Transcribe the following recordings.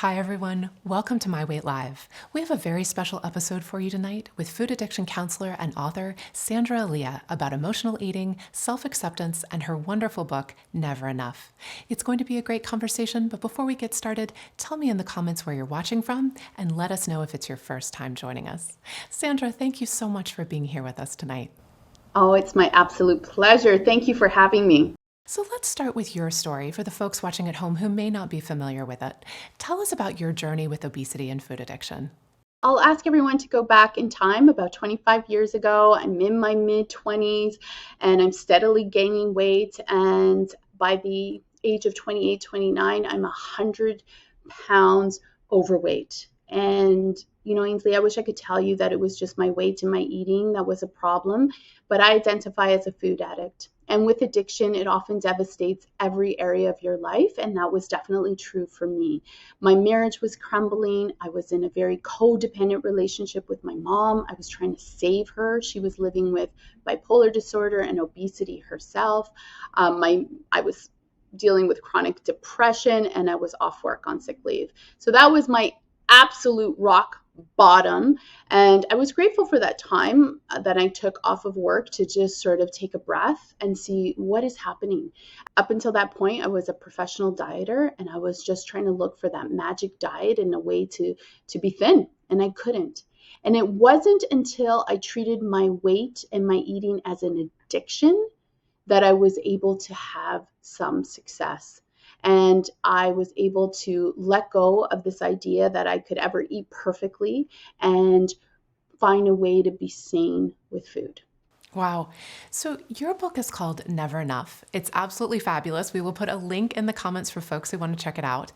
Hi everyone, welcome to My Weight Live. We have a very special episode for you tonight with food addiction counselor and author Sandra Elia about emotional eating, self-acceptance, and her wonderful book, Never Enough. It's going to be a great conversation, but before we get started, tell me in the comments where you're watching from and let us know if it's your first time joining us. Sandra, thank you so much for being here with us tonight. Oh, it's my absolute pleasure. Thank you for having me. So let's start with your story for the folks watching at home who may not be familiar with it. Tell us about your journey with obesity and food addiction. I'll ask everyone to go back in time about 25 years ago. I'm in my mid 20s and I'm steadily gaining weight. And by the age of 28, 29, I'm 100 pounds overweight. And, Ainsley, I wish I could tell you that it was just my weight and my eating that was a problem, but I identify as a food addict. And with addiction, it often devastates every area of your life. And that was definitely true for me. My marriage was crumbling. I was in a very codependent relationship with my mom. I was trying to save her. She was living with bipolar disorder and obesity herself. I was dealing with chronic depression and I was off work on sick leave. So that was my absolute rock bottom. And I was grateful for that time that I took off of work to just sort of take a breath and see what is happening. Up until that point, I was a professional dieter and I was just trying to look for that magic diet and a way to be thin, and I couldn't. And it wasn't until I treated my weight and my eating as an addiction that I was able to have some success. And I was able to let go of this idea that I could ever eat perfectly and find a way to be sane with food. Wow. So your book is called Never Enough. It's absolutely fabulous. We will put a link in the comments for folks who want to check it out.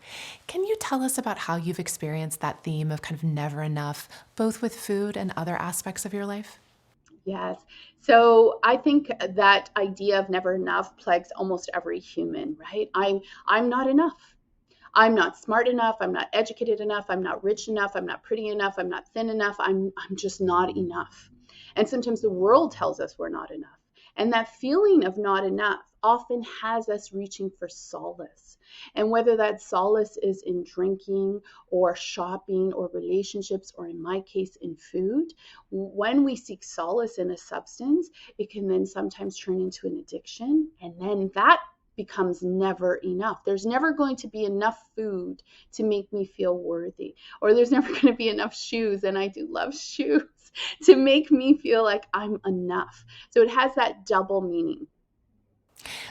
Can you tell us about how you've experienced that theme of kind of never enough, both with food and other aspects of your life? Yes. So I think that idea of never enough plagues almost every human, right? I'm not enough. I'm not smart enough. I'm not educated enough. I'm not rich enough. I'm not pretty enough. I'm not thin enough. I'm just not enough. And sometimes the world tells us we're not enough. And that feeling of not enough often has us reaching for solace. And whether that solace is in drinking or shopping or relationships, or in my case, in food, when we seek solace in a substance, it can then sometimes turn into an addiction. And then that becomes never enough. There's never going to be enough food to make me feel worthy, or there's never going to be enough shoes, and I do love shoes, to make me feel like I'm enough. So it has that double meaning.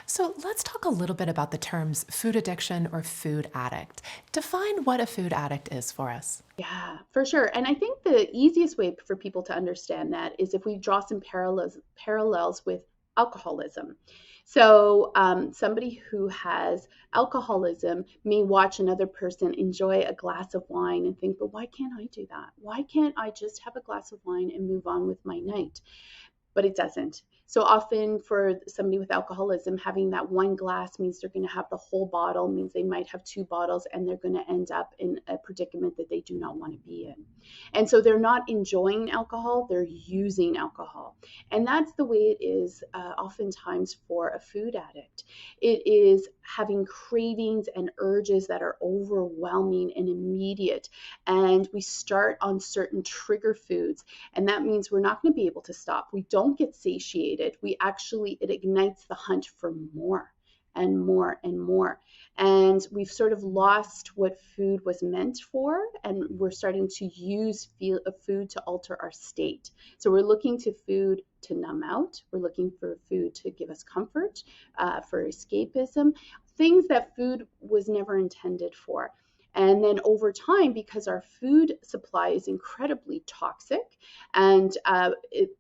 So let's talk a little bit about the terms food addiction or food addict. Define what a food addict is for us. Yeah, for sure. And I think the easiest way for people to understand that is if we draw some parallels with alcoholism. So, somebody who has alcoholism may watch another person enjoy a glass of wine and think, but why can't I do that? Why can't I just have a glass of wine and move on with my night? But it doesn't. So often for somebody with alcoholism, having that one glass means they're going to have the whole bottle, means they might have two bottles, and they're going to end up in a predicament that they do not want to be in. And so they're not enjoying alcohol, they're using alcohol. And that's the way it is oftentimes for a food addict. It is having cravings and urges that are overwhelming and immediate. And we start on certain trigger foods, and that means we're not going to be able to stop. We don't get satiated. It ignites the hunt for more and more and more. And we've sort of lost what food was meant for, and we're starting to use food to alter our state. So we're looking to food to numb out. We're looking for food to give us comfort, for escapism, things that food was never intended for. And then over time, because our food supply is incredibly toxic, and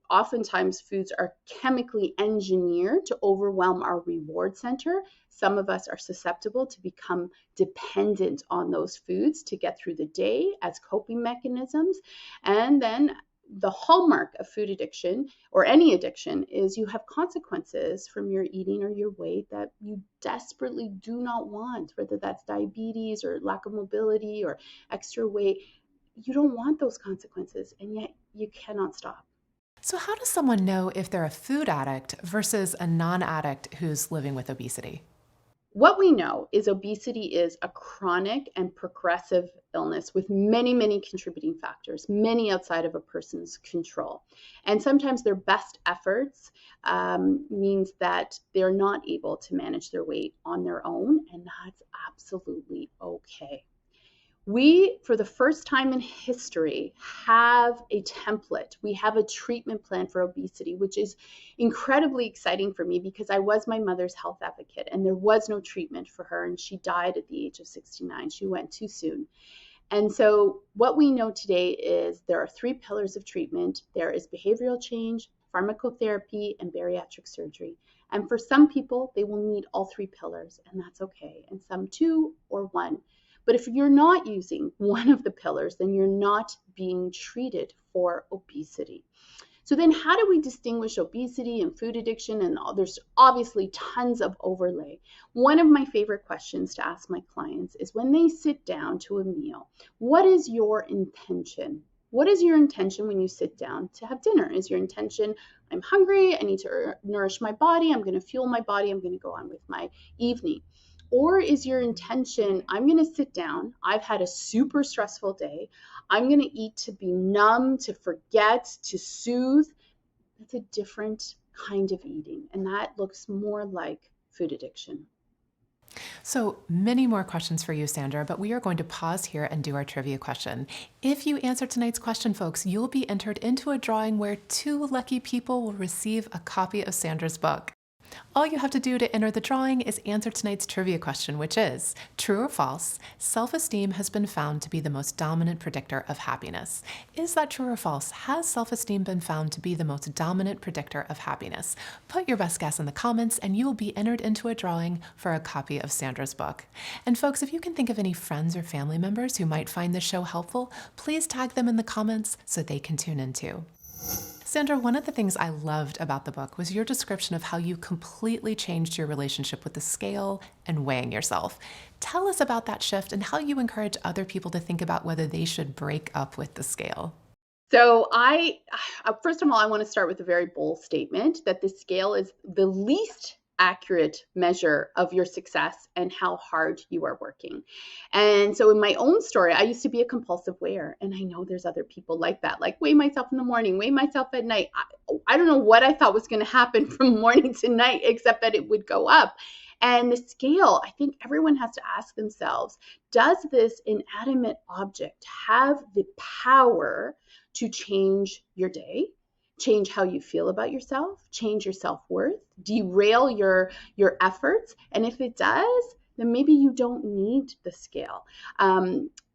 oftentimes foods are chemically engineered to overwhelm our reward center, some of us are susceptible to become dependent on those foods to get through the day as coping mechanisms. And then the hallmark of food addiction, or any addiction, is you have consequences from your eating or your weight that you desperately do not want, whether that's diabetes or lack of mobility or extra weight. You don't want those consequences, and yet you cannot stop. So how does someone know if they're a food addict versus a non-addict who's living with obesity? What we know is obesity is a chronic and progressive illness with many, many contributing factors, many outside of a person's control. And sometimes their best efforts means that they're not able to manage their weight on their own, and that's absolutely okay. We, for the first time in history, have a template. We have a treatment plan for obesity, which is incredibly exciting for me because I was my mother's health advocate and there was no treatment for her. And she died at the age of 69. She went too soon. And so, what we know today is there are three pillars of treatment: there is behavioral change, pharmacotherapy, and bariatric surgery. And for some people, they will need all three pillars, and that's okay, and some two or one. But if you're not using one of the pillars, then you're not being treated for obesity. So then how do we distinguish obesity and food addiction? And there's obviously tons of overlay. One of my favorite questions to ask my clients is when they sit down to a meal, what is your intention? What is your intention when you sit down to have dinner? Is your intention, I'm hungry, I need to nourish my body, I'm going to fuel my body, I'm going to go on with my evening? Or is your intention, I'm going to sit down, I've had a super stressful day, I'm going to eat to be numb, to forget, to soothe? That's a different kind of eating. And that looks more like food addiction. So many more questions for you, Sandra, but we are going to pause here and do our trivia question. If you answer tonight's question, folks, you'll be entered into a drawing where 2 lucky people will receive a copy of Sandra's book. All you have to do to enter the drawing is answer tonight's trivia question, which is, true or false, self-esteem has been found to be the most dominant predictor of happiness. Is that true or false? Has self-esteem been found to be the most dominant predictor of happiness? Put your best guess in the comments and you will be entered into a drawing for a copy of Sandra's book. And folks, if you can think of any friends or family members who might find this show helpful, please tag them in the comments so they can tune in too. Sandra, one of the things I loved about the book was your description of how you completely changed your relationship with the scale and weighing yourself. Tell us about that shift and how you encourage other people to think about whether they should break up with the scale. So first of all, I want to start with a very bold statement that the scale is the least accurate measure of your success and how hard you are working. And so in my own story, I used to be a compulsive weigher, and I know there's other people like that, like weigh myself in the morning, weigh myself at night. I don't know what I thought was going to happen from morning to night, except that it would go up. And the scale, I think everyone has to ask themselves, does this inanimate object have the power to change your day, change how you feel about yourself, change your self-worth, derail your efforts? And if it does, then maybe you don't need the scale.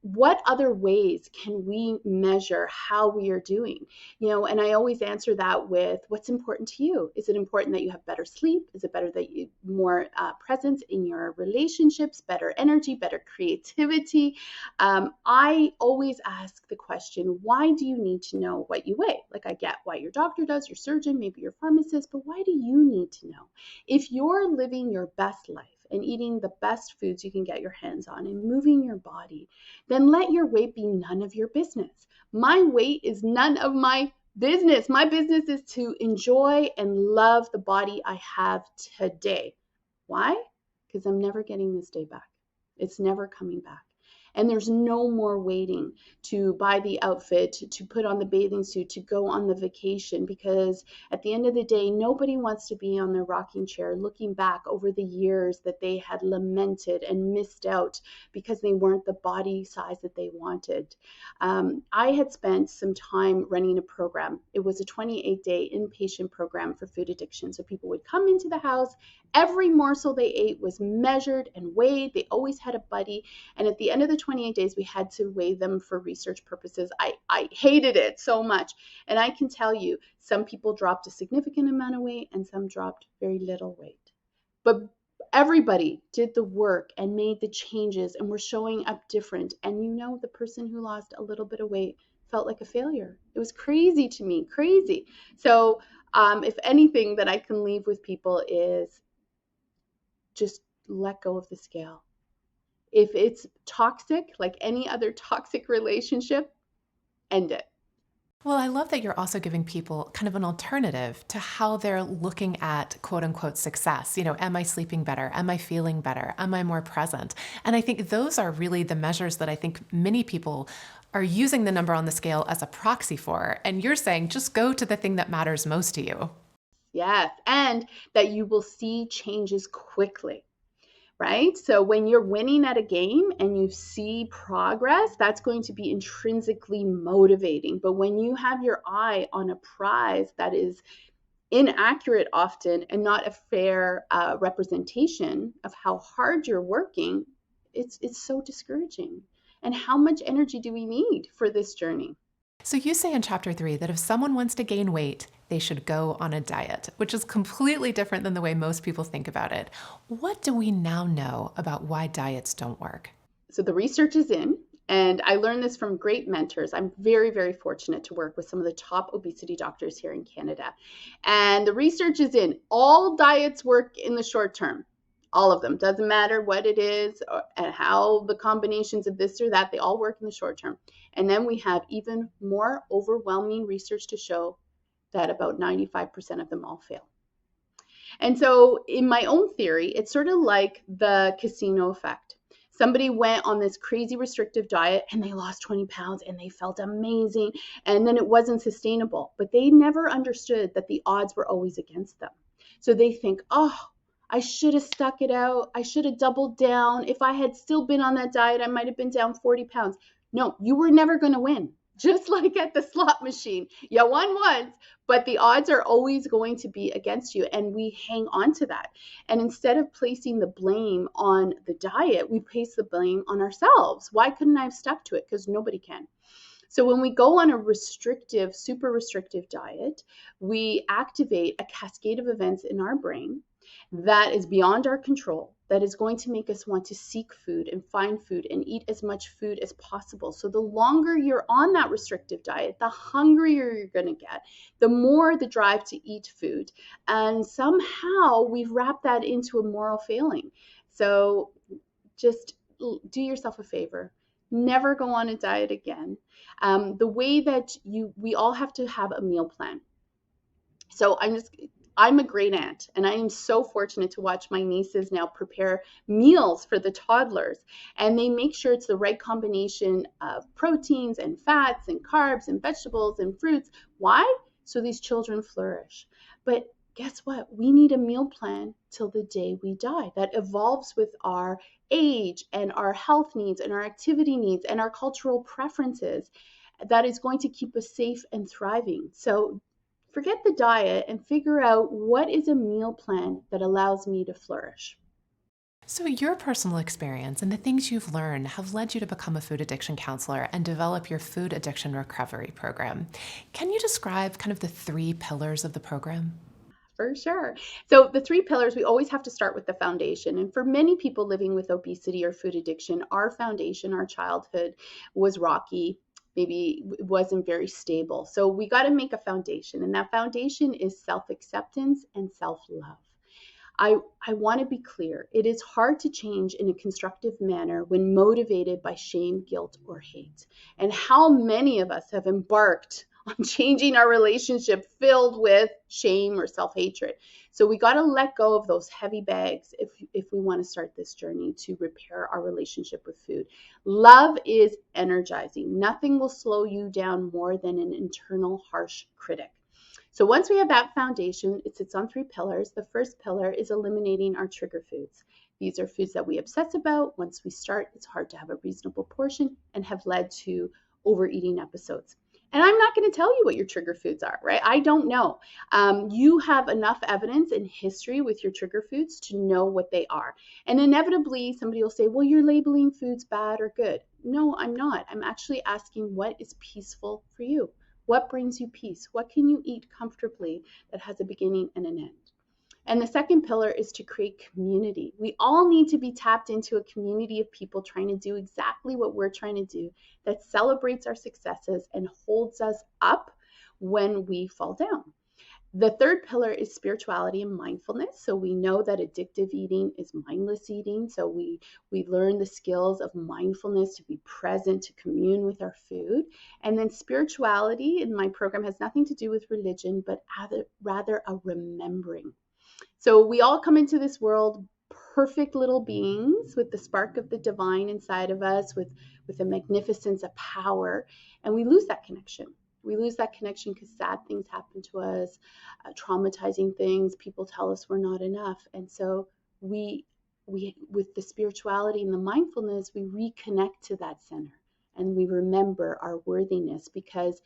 What other ways can we measure how we are doing? And I always answer that with, what's important to you? Is it important that you have better sleep? Is it better that you more presence in your relationships, better energy, better creativity? I always ask the question, why do you need to know what you weigh? Like, I get why your doctor does, your surgeon, maybe your pharmacist, but why do you need to know? If you're living your best life and eating the best foods you can get your hands on and moving your body, then let your weight be none of your business. My weight is none of my business. My business is to enjoy and love the body I have today. Why? Because I'm never getting this day back. It's never coming back. And there's no more waiting to buy the outfit, to put on the bathing suit, to go on the vacation, because at the end of the day, nobody wants to be on their rocking chair looking back over the years that they had lamented and missed out because they weren't the body size that they wanted. I had spent some time running a program. It was a 28-day inpatient program for food addiction. So people would come into the house. Every morsel they ate was measured and weighed. They always had a buddy. And at the end of the 28 days, we had to weigh them for research purposes. I hated it so much. And I can tell you, some people dropped a significant amount of weight and some dropped very little weight. But everybody did the work and made the changes and were showing up different. And the person who lost a little bit of weight felt like a failure. It was crazy to me, crazy. So if anything that I can leave with people is just let go of the scale. If it's toxic, like any other toxic relationship, end it. Well, I love that you're also giving people kind of an alternative to how they're looking at quote unquote success. Am I sleeping better? Am I feeling better? Am I more present? And I think those are really the measures that I think many people are using the number on the scale as a proxy for. And you're saying just go to the thing that matters most to you. Yes, and that you will see changes quickly. Right? So when you're winning at a game and you see progress, that's going to be intrinsically motivating. But when you have your eye on a prize that is inaccurate often and not a fair representation of how hard you're working, it's so discouraging. And how much energy do we need for this journey? So you say in chapter 3 that if someone wants to gain weight, they should go on a diet, which is completely different than the way most people think about it. What do we now know about why diets don't work? So the research is in, and I learned this from great mentors. I'm very, very fortunate to work with some of the top obesity doctors here in Canada. And the research is in. All diets work in the short term. All of them. Doesn't matter what it is and how the combinations of this or that, they all work in the short term. And then we have even more overwhelming research to show that about 95% of them all fail. And so, in my own theory, it's sort of like the casino effect. Somebody went on this crazy restrictive diet and they lost 20 pounds and they felt amazing. And then it wasn't sustainable. But they never understood that the odds were always against them. So they think, oh, I should have stuck it out. I should have doubled down. If I had still been on that diet, I might have been down 40 pounds. No, you were never going to win. Just like at the slot machine. You won once, but the odds are always going to be against you. And we hang on to that. And instead of placing the blame on the diet, we place the blame on ourselves. Why couldn't I have stuck to it? Because nobody can. So when we go on a restrictive, super restrictive diet, we activate a cascade of events in our brain that is beyond our control, that is going to make us want to seek food and find food and eat as much food as possible. So the longer you're on that restrictive diet, the hungrier you're going to get, the more the drive to eat food. And somehow we've wrapped that into a moral failing. So just do yourself a favor. Never go on a diet again. The way that we all have to have a meal plan. So I'm a great aunt, and I am so fortunate to watch my nieces now prepare meals for the toddlers. And they make sure it's the right combination of proteins and fats and carbs and vegetables and fruits. Why? So these children flourish. But guess what? We need a meal plan till the day we die that evolves with our age and our health needs and our activity needs and our cultural preferences, that is going to keep us safe and thriving. So forget the diet and figure out what is a meal plan that allows me to flourish. So, your personal experience and the things you've learned have led you to become a food addiction counselor and develop your food addiction recovery program. Can you describe kind of the 3 pillars of the program? For sure. So, the 3 pillars, we always have to start with the foundation. And for many people living with obesity or food addiction, our foundation, our childhood was rocky. Maybe it wasn't very stable. So, we got to make a foundation. And that foundation is self acceptance and self love. I want to be clear. It is hard to change in a constructive manner when motivated by shame, guilt, or hate. And how many of us have embarked on changing our relationship filled with shame or self-hatred? So we got to let go of those heavy bags if we want to start this journey to repair our relationship with food. Love is energizing. Nothing will slow you down more than an internal harsh critic. So once we have that foundation, it sits on 3 pillars. The first pillar is eliminating our trigger foods. These are foods that we obsess about. Once we start, it's hard to have a reasonable portion and have led to overeating episodes. And I'm not going to tell you what your trigger foods are, right? I don't know. You have enough evidence and history with your trigger foods to know what they are. And inevitably, somebody will say, well, you're labeling foods bad or good. No, I'm not. I'm actually asking what is peaceful for you. What brings you peace? What can you eat comfortably that has a beginning and an end? And the second pillar is to create community. We all need to be tapped into a community of people trying to do exactly what we're trying to do, that celebrates our successes and holds us up when we fall down. The third pillar is spirituality and mindfulness. So we know that addictive eating is mindless eating. So we learn the skills of mindfulness to be present, to commune with our food. And then spirituality in my program has nothing to do with religion, but rather a remembering. So we all come into this world perfect little beings with the spark of the divine inside of us, with the magnificence of power, and we lose that connection. We lose that connection because sad things happen to us, traumatizing things. People tell us we're not enough, and so we with the spirituality and the mindfulness, we reconnect to that center and we remember our worthiness because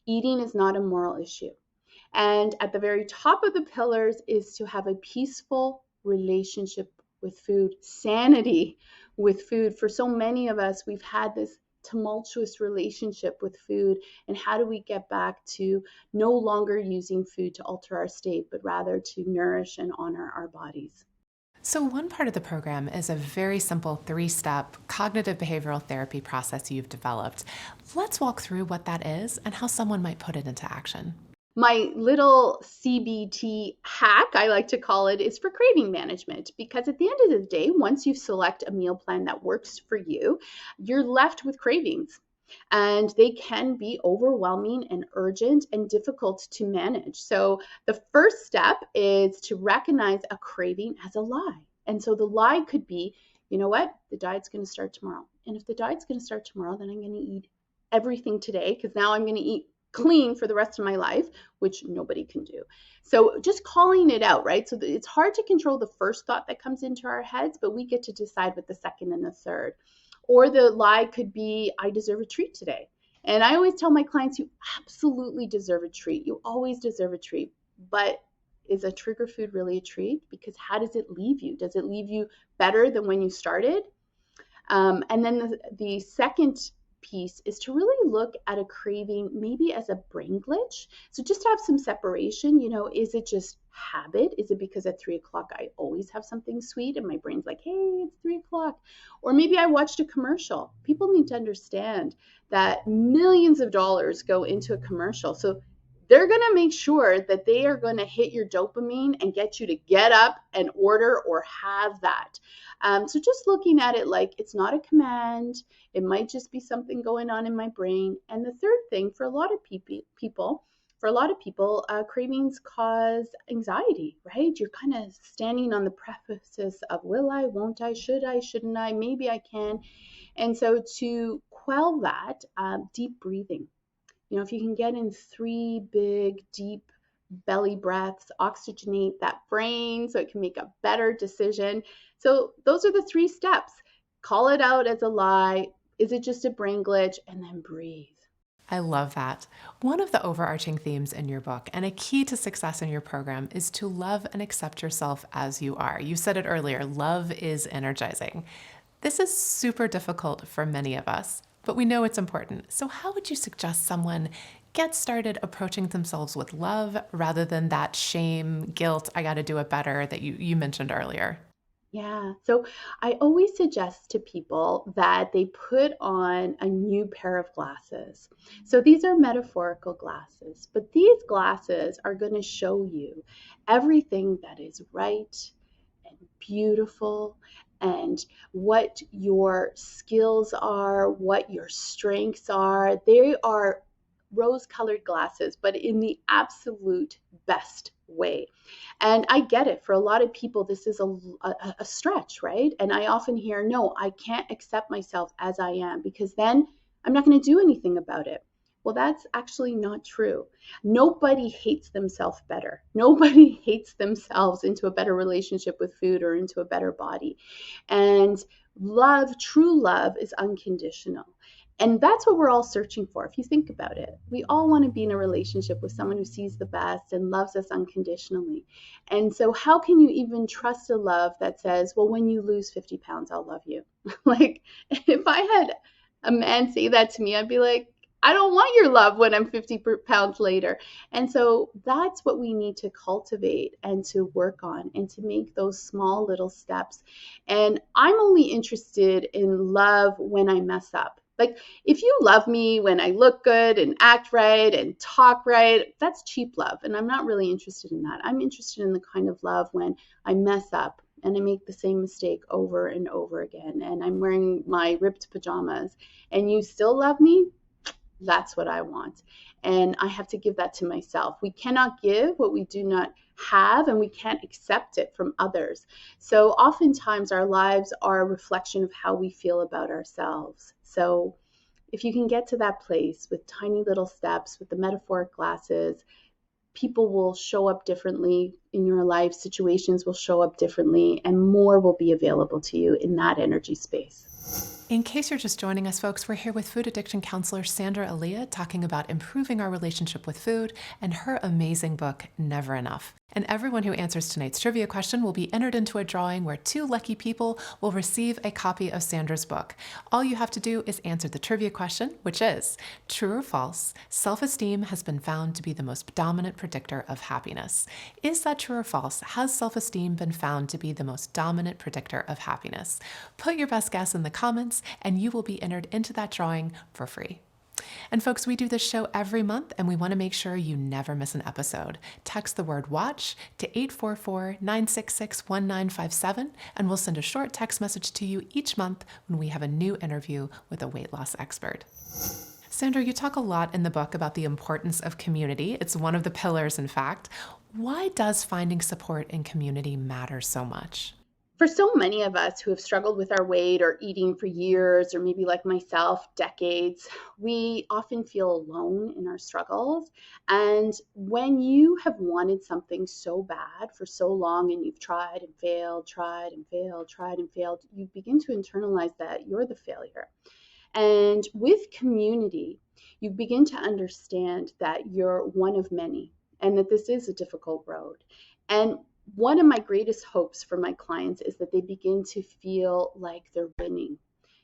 eating is not a moral issue. And at the very top of the pillars is to have a peaceful relationship with food, sanity with food. For so many of us, we've had this tumultuous relationship with food. And how do we get back to no longer using food to alter our state, but rather to nourish and honor our bodies? So, one part of the program is a very simple 3-step cognitive behavioral therapy process you've developed. Let's walk through what that is and how someone might put it into action. My little CBT hack, I like to call it, is for craving management. Because at the end of the day, once you select a meal plan that works for you, you're left with cravings. And they can be overwhelming and urgent and difficult to manage. So the first step is to recognize a craving as a lie. And so the lie could be, you know what, the diet's going to start tomorrow. And if the diet's going to start tomorrow, then I'm going to eat everything today because now I'm going to eat clean for the rest of my life, which nobody can do. So just calling it out, right? So it's hard to control the first thought that comes into our heads, but we get to decide with the second and the third. Or the lie could be, I deserve a treat today. And I always tell my clients, you absolutely deserve a treat. You always deserve a treat. But is a trigger food really a treat? Because how does it leave you? Does it leave you better than when you started? And then the second piece is to really look at a craving maybe as a brain glitch. So just to have some separation, is it just habit? Is it because at 3 o'clock I always have something sweet and my brain's like, hey, it's 3 o'clock? Or maybe I watched a commercial. People need to understand that millions of dollars go into a commercial. So they're going to make sure that they are going to hit your dopamine and get you to get up and order or have that. So just looking at it like it's not a command, it might just be something going on in my brain. And the third thing, for a lot of people, cravings cause anxiety, right? You're kind of standing on the precipice of will I, won't I, should I, shouldn't I, maybe I can. And so to quell that, deep breathing. If you can get in 3 big, deep belly breaths, oxygenate that brain so it can make a better decision. So those are the 3 steps. Call it out as a lie. Is it just a brain glitch? And then breathe. I love that. One of the overarching themes in your book and a key to success in your program is to love and accept yourself as you are. You said it earlier, love is energizing. This is super difficult for many of us, but we know it's important. So how would you suggest someone get started approaching themselves with love rather than that shame, guilt, I got to do it better that you mentioned earlier? Yeah. So I always suggest to people that they put on a new pair of glasses. So these are metaphorical glasses, but these glasses are going to show you everything that is right and beautiful and what your skills are, what your strengths are. They are rose-colored glasses, but in the absolute best way. And I get it. For a lot of people, this is a stretch, right? And I often hear, no, I can't accept myself as I am because then I'm not going to do anything about it. Well, that's actually not true. Nobody hates themselves better. Nobody hates themselves into a better relationship with food or into a better body. And love, true love, is unconditional. And that's what we're all searching for. If you think about it, we all want to be in a relationship with someone who sees the best and loves us unconditionally. And so, how can you even trust a love that says, well, when you lose 50 pounds, I'll love you? Like, if I had a man say that to me, I'd be like, I don't want your love when I'm 50 pounds later. And so that's what we need to cultivate and to work on and to make those small little steps. And I'm only interested in love when I mess up. Like, if you love me when I look good and act right and talk right, that's cheap love. And I'm not really interested in that. I'm interested in the kind of love when I mess up and I make the same mistake over and over again, and I'm wearing my ripped pajamas and you still love me. That's what I want. And I have to give that to myself. We cannot give what we do not have, and we can't accept it from others. So oftentimes our lives are a reflection of how we feel about ourselves. So if you can get to that place with tiny little steps, with the metaphoric glasses, people will show up differently in your life, situations will show up differently, and more will be available to you in that energy space. In case you're just joining us, folks, we're here with food addiction counselor Sandra Elia talking about improving our relationship with food and her amazing book, Never Enough. And everyone who answers tonight's trivia question will be entered into a drawing where 2 lucky people will receive a copy of Sandra's book. All you have to do is answer the trivia question, which is, true or false, self-esteem has been found to be the most dominant predictor of happiness. Is that true or false? Has self-esteem been found to be the most dominant predictor of happiness? Put your best guess in the comments, and you will be entered into that drawing for free. And folks, we do this show every month, and we want to make sure you never miss an episode. Text the word WATCH to 844-966-1957, and we'll send a short text message to you each month when we have a new interview with a weight loss expert. Sandra, you talk a lot in the book about the importance of community. It's one of the pillars, in fact. Why does finding support in community matter so much? For so many of us who have struggled with our weight or eating for years, or maybe like myself, decades, we often feel alone in our struggles. And when you have wanted something so bad for so long and you've tried and failed, tried and failed, tried and failed, you begin to internalize that you're the failure. And with community, you begin to understand that you're one of many and that this is a difficult road. And one of my greatest hopes for my clients is that they begin to feel like they're winning,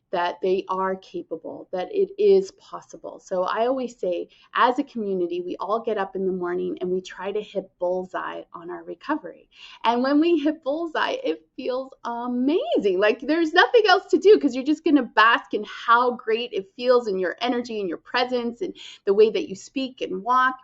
that they are capable, that it is possible. So I always say, as a community, we all get up in the morning and we try to hit bullseye on our recovery. And when we hit bullseye, it feels amazing. Like there's nothing else to do because you're just going to bask in how great it feels in your energy and your presence and the way that you speak and walk.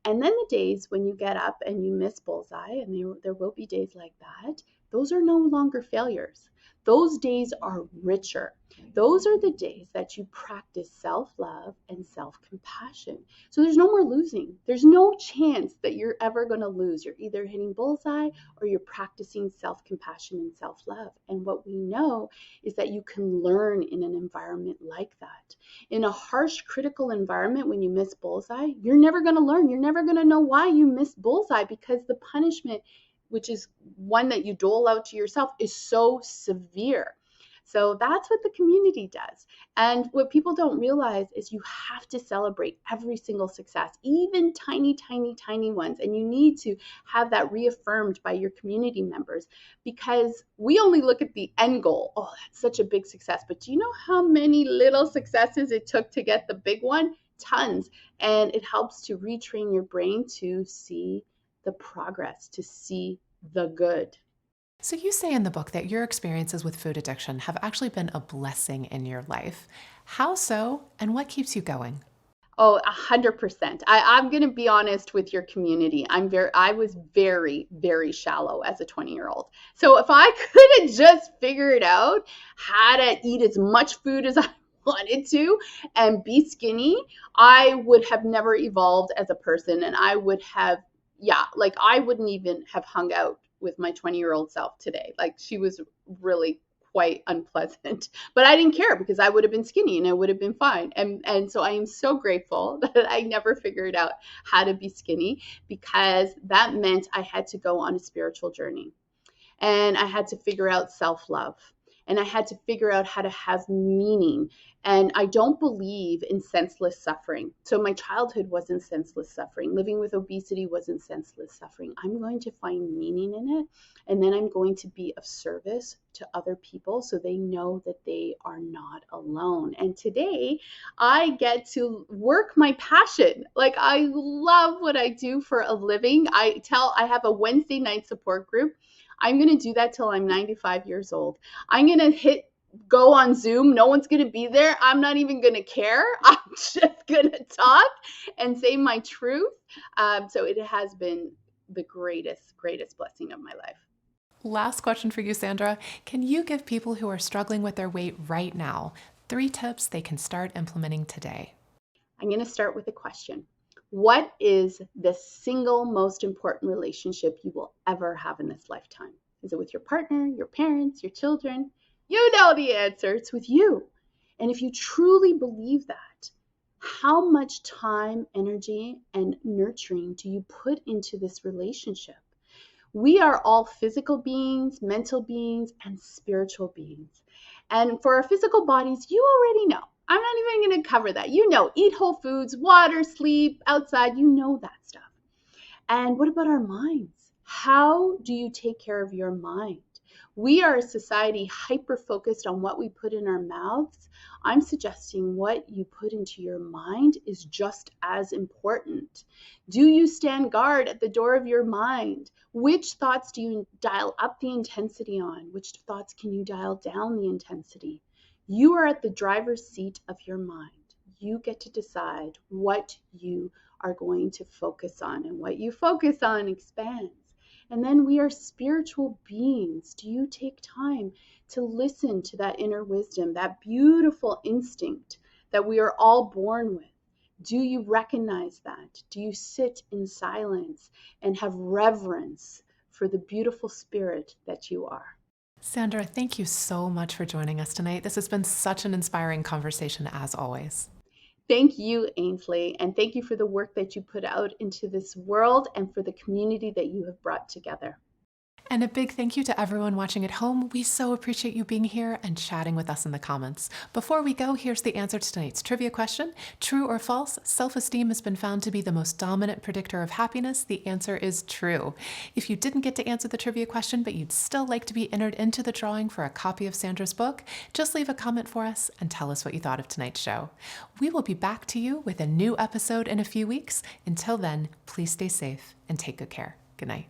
And then the days when you get up and you miss bullseye, and there will be days like that, those are no longer failures. Those days are richer. Those are the days that you practice self-love and self-compassion. So there's no more losing. There's no chance that you're ever going to lose. You're either hitting bullseye or you're practicing self-compassion and self-love. And what we know is that you can learn in an environment like that. In a harsh, critical environment, when you miss bullseye, you're never going to learn. You're never going to know why you missed bullseye because the punishment, which is one that you dole out to yourself, is so severe. So that's what the community does. And what people don't realize is you have to celebrate every single success, even tiny, tiny, tiny ones. And you need to have that reaffirmed by your community members because we only look at the end goal. Oh, that's such a big success. But do you know how many little successes it took to get the big one? Tons. And it helps to retrain your brain to see the progress, to see the good. So you say in the book that your experiences with food addiction have actually been a blessing in your life. How so, and what keeps you going? Oh, 100%. I'm going to be honest with your community. I was very, very shallow as a 20-year-old. So if I could have just figured out how to eat as much food as I wanted to and be skinny, I would have never evolved as a person. And I would have, I wouldn't even have hung out with my 20-year-old self today. Like she was really quite unpleasant, but I didn't care because I would have been skinny and I would have been fine. And so I am so grateful that I never figured out how to be skinny because that meant I had to go on a spiritual journey and I had to figure out self-love and I had to figure out how to have meaning. And I don't believe in senseless suffering. So my childhood wasn't senseless suffering. Living with obesity wasn't senseless suffering. I'm going to find meaning in it. And then I'm going to be of service to other people so they know that they are not alone. And today I get to work my passion. Like I love what I do for a living. I have a Wednesday night support group. I'm going to do that till I'm 95 years old. I'm going to hit go on Zoom. No one's going to be there. I'm not even going to care. I'm just going to talk and say my truth. So it has been the greatest, greatest blessing of my life. Last question for you, Sandra. Can you give people who are struggling with their weight right now 3 tips they can start implementing today? I'm going to start with a question. What is the single most important relationship you will ever have in this lifetime? Is it with your partner, your parents, your children? You know the answer. It's with you. And if you truly believe that, how much time, energy, and nurturing do you put into this relationship? We are all physical beings, mental beings, and spiritual beings. And for our physical bodies, you already know. I'm not even going to cover that. You know, eat whole foods, water, sleep, outside, you know that stuff. And what about our minds? How do you take care of your mind? We are a society hyper focused on what we put in our mouths. I'm suggesting what you put into your mind is just as important. Do you stand guard at the door of your mind? Which thoughts do you dial up the intensity on? Which thoughts can you dial down the intensity? You are at the driver's seat of your mind. You get to decide what you are going to focus on, and what you focus on expands. And then we are spiritual beings. Do you take time to listen to that inner wisdom, that beautiful instinct that we are all born with? Do you recognize that? Do you sit in silence and have reverence for the beautiful spirit that you are? Sandra, thank you so much for joining us tonight. This has been such an inspiring conversation as always. Thank you, Ainsley, and thank you for the work that you put out into this world and for the community that you have brought together. And a big thank you to everyone watching at home. We so appreciate you being here and chatting with us in the comments. Before we go, here's the answer to tonight's trivia question. True or false, self-esteem has been found to be the most dominant predictor of happiness. The answer is true. If you didn't get to answer the trivia question, but you'd still like to be entered into the drawing for a copy of Sandra's book, just leave a comment for us and tell us what you thought of tonight's show. We will be back to you with a new episode in a few weeks. Until then, please stay safe and take good care. Good night.